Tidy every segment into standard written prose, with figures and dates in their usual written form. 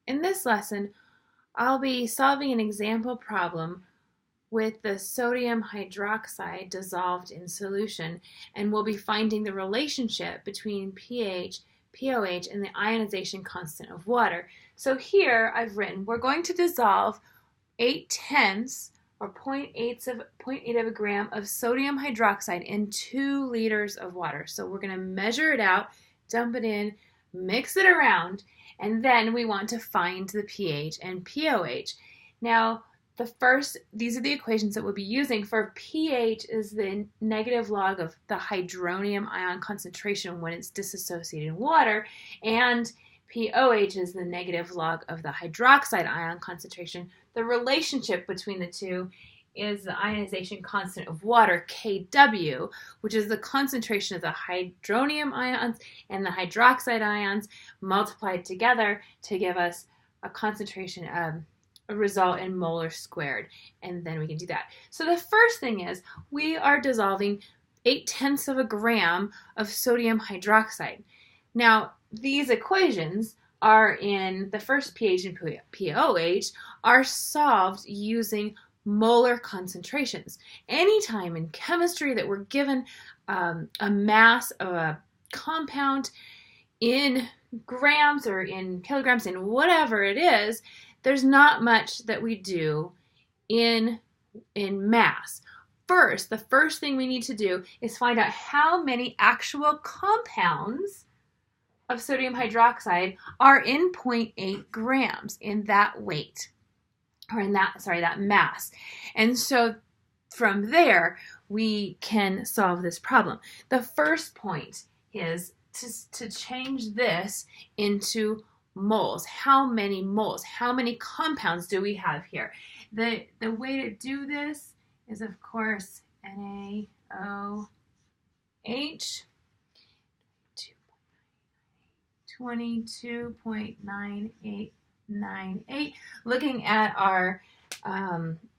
In this lesson, I'll be solving an example problem with the sodium hydroxide dissolved in solution, and we'll be finding the relationship between pH, pOH, and the ionization constant of water. So here I've written we're going to dissolve 8/10 or 0.8 of a gram of sodium hydroxide in 2 liters of water. So we're going to measure it out, dump it in, mix it around, and then we want to find the pH and pOH. Now, these are the equations that we'll be using. For pH is the negative log of the hydronium ion concentration when it's dissociated in water, and pOH is the negative log of the hydroxide ion concentration. The relationship between the two is the ionization constant of water, Kw, which is the concentration of the hydronium ions and the hydroxide ions multiplied together to give us a concentration of a result in molar squared, and then we can do that. So the first thing is we are dissolving 8/10 of a gram of sodium hydroxide. Now, these equations are in the first pH and pOH are solved using molar concentrations. Anytime in chemistry that we're given a mass of a compound in grams or in kilograms, in whatever it is, there's not much that we do in mass. First, the first thing we need to do is find out how many actual compounds of sodium hydroxide are in 0.8 grams in that weight, or in that mass. And so from there, we can solve this problem. The first point is to change this into moles. How many moles? How many compounds do we have here? The way to do this is, of course, NaOH, 22.9898. Looking at our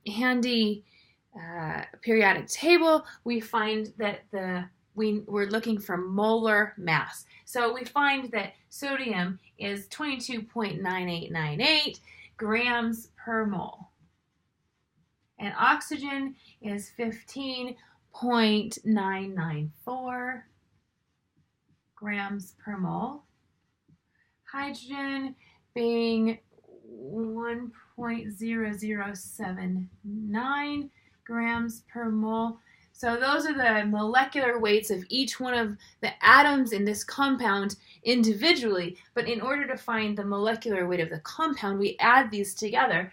handy periodic table, we find that we're looking for molar mass. So we find that sodium is 22.9898 grams per mole. And oxygen is 15.994 grams per mole. Hydrogen being 1.0079 grams per mole. So those are the molecular weights of each one of the atoms in this compound individually. But in order to find the molecular weight of the compound, we add these together,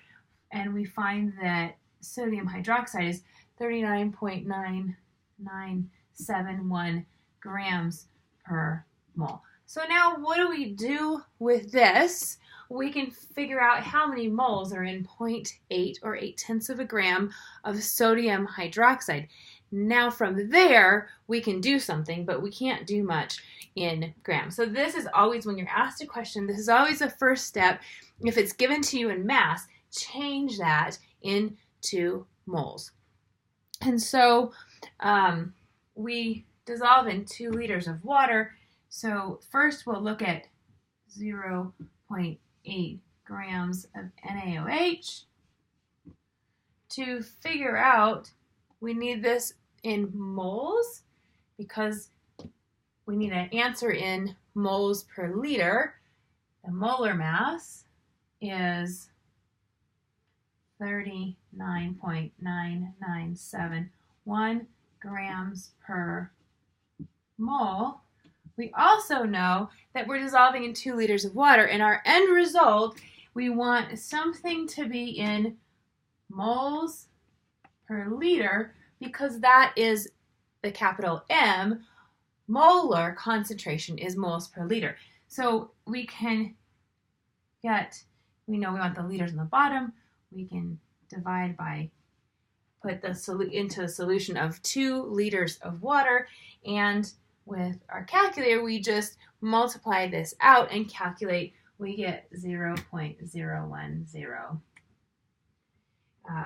and we find that sodium hydroxide is 39.9971 grams per mole. So now what do we do with this? We can figure out how many moles are in 0.8 or 8/10 of a gram of sodium hydroxide. Now from there, we can do something, but we can't do much in grams. So this is always, when you're asked a question, this is always the first step. If it's given to you in mass, change that into moles. And so we dissolve in 2 liters of water. So first we'll look at 0.8 grams of NaOH. To figure out, we need this in moles because we need an answer in moles per liter. The molar mass is 39.9971 grams per mole. We also know that we're dissolving in 2 liters of water, and our end result, we want something to be in moles per liter because that is the capital M. Molar concentration is moles per liter. So we can we know we want the liters on the bottom. We can divide by, put into a solution of 2 liters of water, and with our calculator, we just multiply this out and calculate. We get 0.010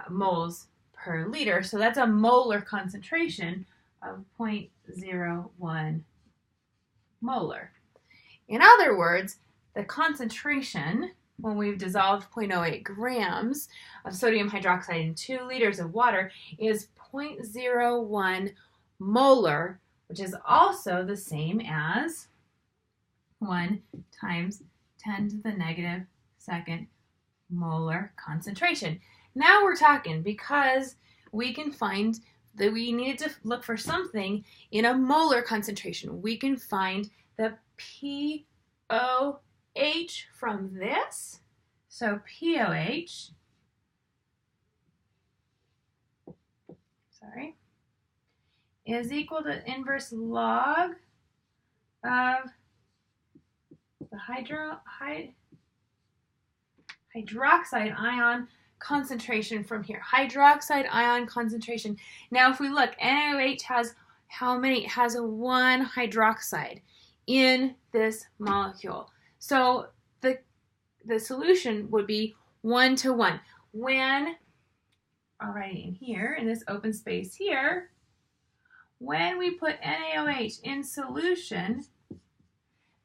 moles per liter. So that's a molar concentration of 0.01 molar. In other words, the concentration when we've dissolved 0.08 grams of sodium hydroxide in 2 liters of water is 0.01 molar, which is also the same as 1 times 10 to the negative second molar concentration. Now we're talking, because we can find that we needed to look for something in a molar concentration. We can find the POH from this. So POH, is equal to inverse log of the hydroxide ion concentration from here. Hydroxide ion concentration. Now if we look, NaOH has how many? It has 1 hydroxide in this molecule. So the solution would be 1 to 1. When, already in here, in this open space here, when we put NaOH in solution,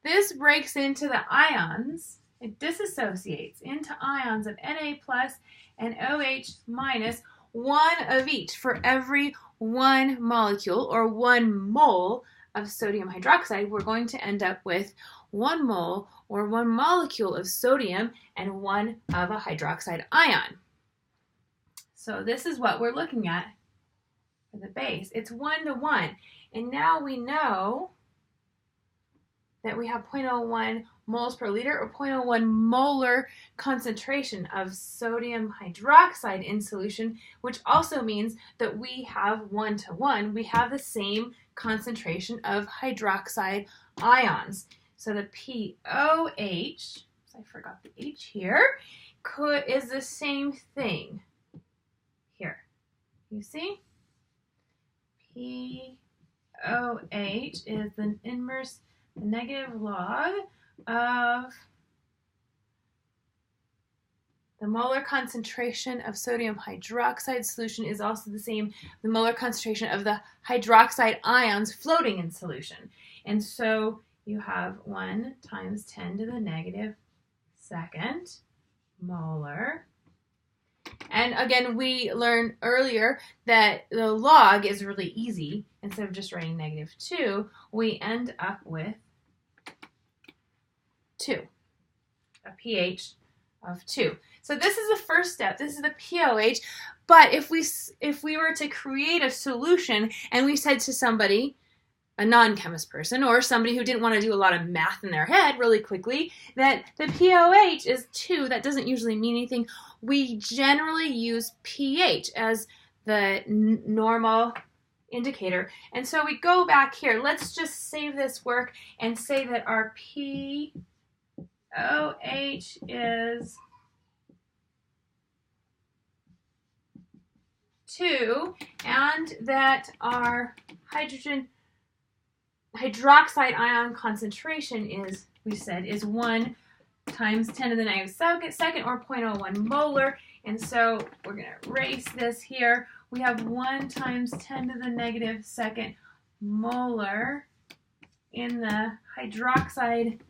this breaks into the ions. It disassociates into ions of Na plus and OH minus, 1 of each for every 1 molecule or 1 mole of sodium hydroxide. We're going to end up with 1 mole or 1 molecule of sodium and 1 of a hydroxide ion. So this is what we're looking at for the base. It's 1 to 1. And now we know that we have 0.01 moles per liter or 0.01 molar concentration of sodium hydroxide in solution, which also means that we have 1 to 1. We have the same concentration of hydroxide ions. So the POH, I forgot the H here, is the same thing here. You see? POH is the inverse negative log of the molar concentration of sodium hydroxide solution is also the same, the molar concentration of the hydroxide ions floating in solution. And so you have 1 times 10 to the negative second molar. And again, we learned earlier that the log is really easy. Instead of just writing -2, we end up with 2, a pH of 2. So this is the first step. This is the POH. But if we were to create a solution and we said to somebody, a non-chemist person or somebody who didn't want to do a lot of math in their head really quickly, that the POH is 2, that doesn't usually mean anything. We generally use pH as the normal indicator. And so we go back here. Let's just save this work and say that our POH is 2 and that our hydroxide ion concentration is, we said, is 1 times 10 to the negative second or 0.01 molar. And so we're going to erase this here. We have 1 times 10 to the negative second molar in the hydroxide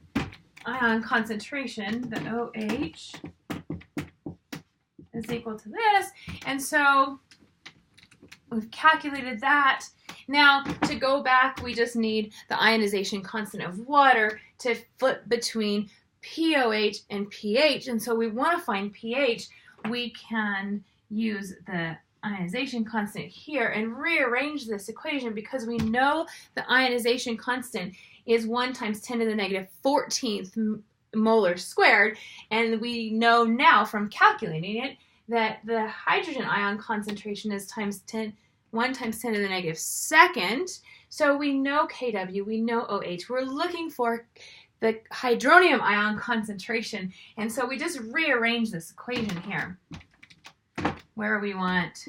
ion concentration, the OH, is equal to this. And so we've calculated that. Now, to go back, we just need the ionization constant of water to flip between POH and pH. And so we want to find pH. We can use the ionization constant here and rearrange this equation because we know the ionization constant is 1 times 10 to the negative 14th molar squared. And we know now from calculating it that the hydrogen ion concentration is 1 times 10 to the negative second. So we know Kw, we know OH. We're looking for the hydronium ion concentration. And so we just rearrange this equation here where we want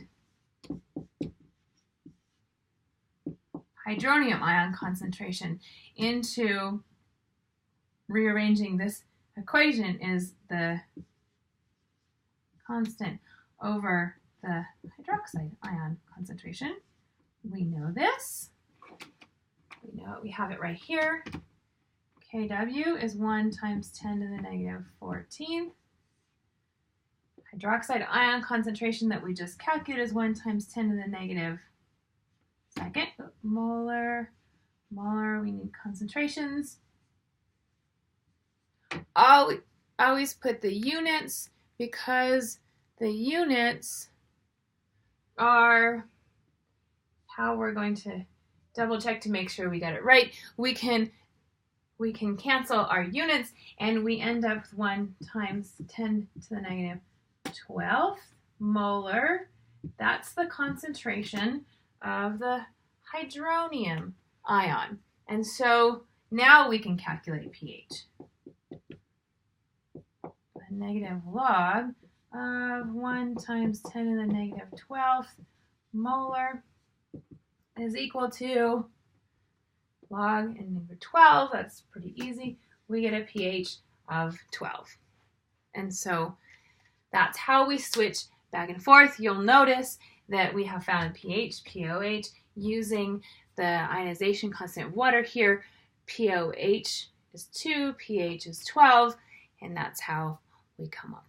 hydronium ion concentration into rearranging this equation is the constant over the hydroxide ion concentration. We know this. We know it. We have it right here. Kw is 1 times 10 to the negative 14th hydroxide ion concentration that we just calculated is 1 times 10 to the negative second. Molar, we need concentrations. Always put the units, because the units are how we're going to double check to make sure we got it right. We can cancel our units, and we end up with 1 times 10 to the negative 12th molar. That's the concentration of the hydronium ion. And so now we can calculate pH. A negative log of 1 times 10 to the negative 12th molar is equal to log and number 12. That's pretty easy. We get a pH of 12. And so that's how we switch back and forth. You'll notice that we have found pH, POH, using the ionization constant of water here. POH is 2, pH is 12, and that's how we come up